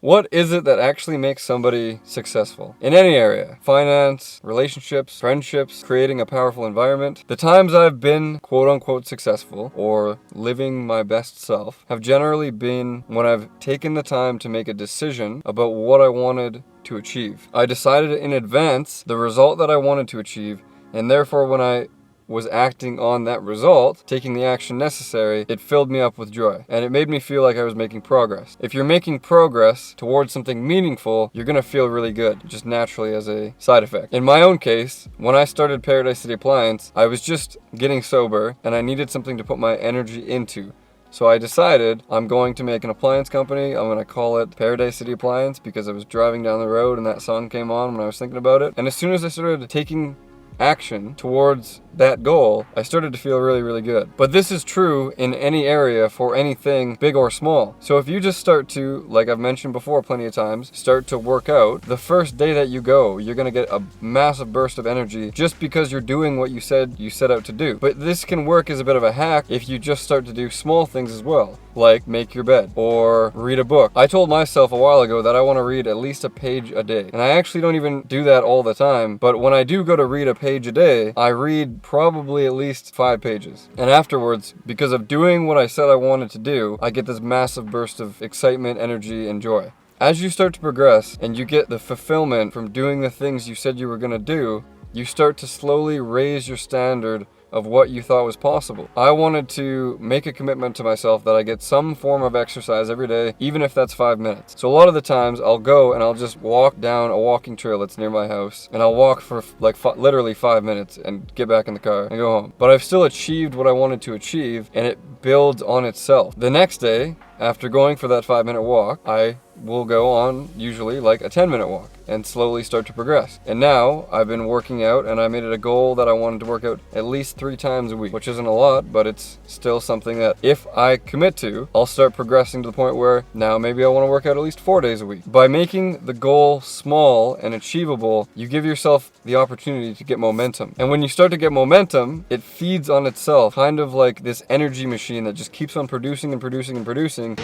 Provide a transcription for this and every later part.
What is it that actually makes somebody successful? In any area, finance, relationships, friendships, creating a powerful environment. The times I've been quote unquote successful or living my best self have generally been when I've taken the time to make a decision about what I wanted to achieve. I decided in advance the result that I wanted to achieve, and therefore when I was acting on that result, taking the action necessary, it filled me up with joy. And it made me feel like I was making progress. If you're making progress towards something meaningful, you're gonna feel really good, just naturally as a side effect. In my own case, when I started Paradise City Appliance, I was just getting sober and I needed something to put my energy into. So I decided I'm going to make an appliance company. I'm going to call it Paradise City Appliance because I was driving down the road and that song came on when I was thinking about it. And as soon as I started taking action towards that goal, I started to feel really, really good. But this is true in any area for anything big or small. So if you just start to, like I've mentioned before plenty of times, start to work out, the first day that you go, you're gonna get a massive burst of energy just because you're doing what you said you set out to do. But this can work as a bit of a hack if you just start to do small things as well, like make your bed or read a book. I told myself a while ago that I want to read at least a page a day. And I actually don't even do that all the time, but when I do go to read a page a day, I read probably at least 5 pages. And afterwards, because of doing what I said I wanted to do, I get this massive burst of excitement, energy, and joy. As you start to progress and you get the fulfillment from doing the things you said you were going to do, you start to slowly raise your standard of what you thought was possible. I wanted to make a commitment to myself that I get some form of exercise every day, even if that's 5 minutes. So a lot of the times I'll go and I'll just walk down a walking trail that's near my house, and I'll walk for like literally 5 minutes and get back in the car and go home. But I've still achieved what I wanted to achieve, and it builds on itself. The next day, after going for that 5-minute walk, I will go on usually like a 10-minute walk and slowly start to progress. And now I've been working out, and I made it a goal that I wanted to work out at least 3 times a week, which isn't a lot, but it's still something that if I commit to, I'll start progressing to the point where now maybe I want to work out at least 4 days a week. By making the goal small and achievable, you give yourself the opportunity to get momentum. And when you start to get momentum, it feeds on itself, kind of like this energy machine that just keeps on producing and producing and producing.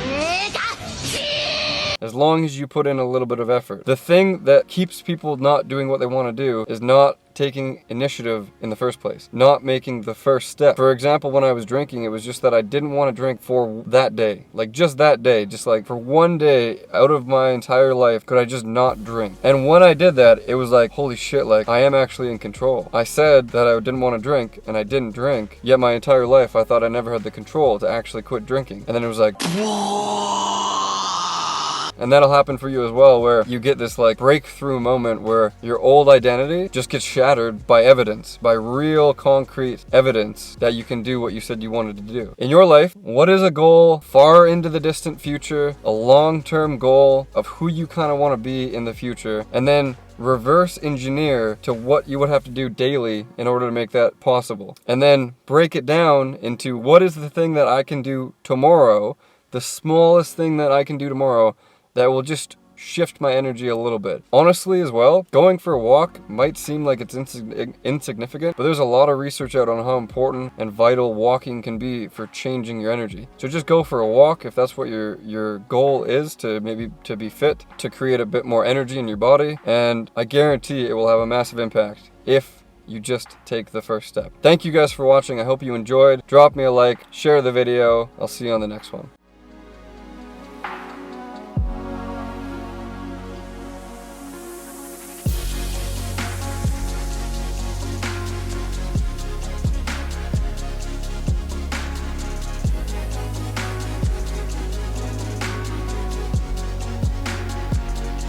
As long as you put in a little bit of effort. The thing that keeps people not doing what they want to do is not taking initiative in the first place, not making the first step. For example, when I was drinking, it was just that I didn't want to drink for that day. Like just that day, just like for one day out of my entire life, could I just not drink? And when I did that, it was like, holy shit, like I am actually in control. I said that I didn't want to drink and I didn't drink, yet my entire life I thought I never had the control to actually quit drinking. And then it was like, and that'll happen for you as well, where you get this like breakthrough moment where your old identity just gets shattered by evidence, by real concrete evidence that you can do what you said you wanted to do. In your life, what is a goal far into the distant future, a long-term goal of who you kind of want to be in the future, and then reverse engineer to what you would have to do daily in order to make that possible. And then break it down into what is the thing that I can do tomorrow, the smallest thing that I can do tomorrow that will just shift my energy a little bit. Honestly as well, going for a walk might seem like it's insignificant, but there's a lot of research out on how important and vital walking can be for changing your energy. So just go for a walk if that's what your goal is, to maybe to be fit, to create a bit more energy in your body, and I guarantee it will have a massive impact if you just take the first step. Thank you guys for watching. I hope you enjoyed. Drop me a like, share the video. I'll see you on the next one.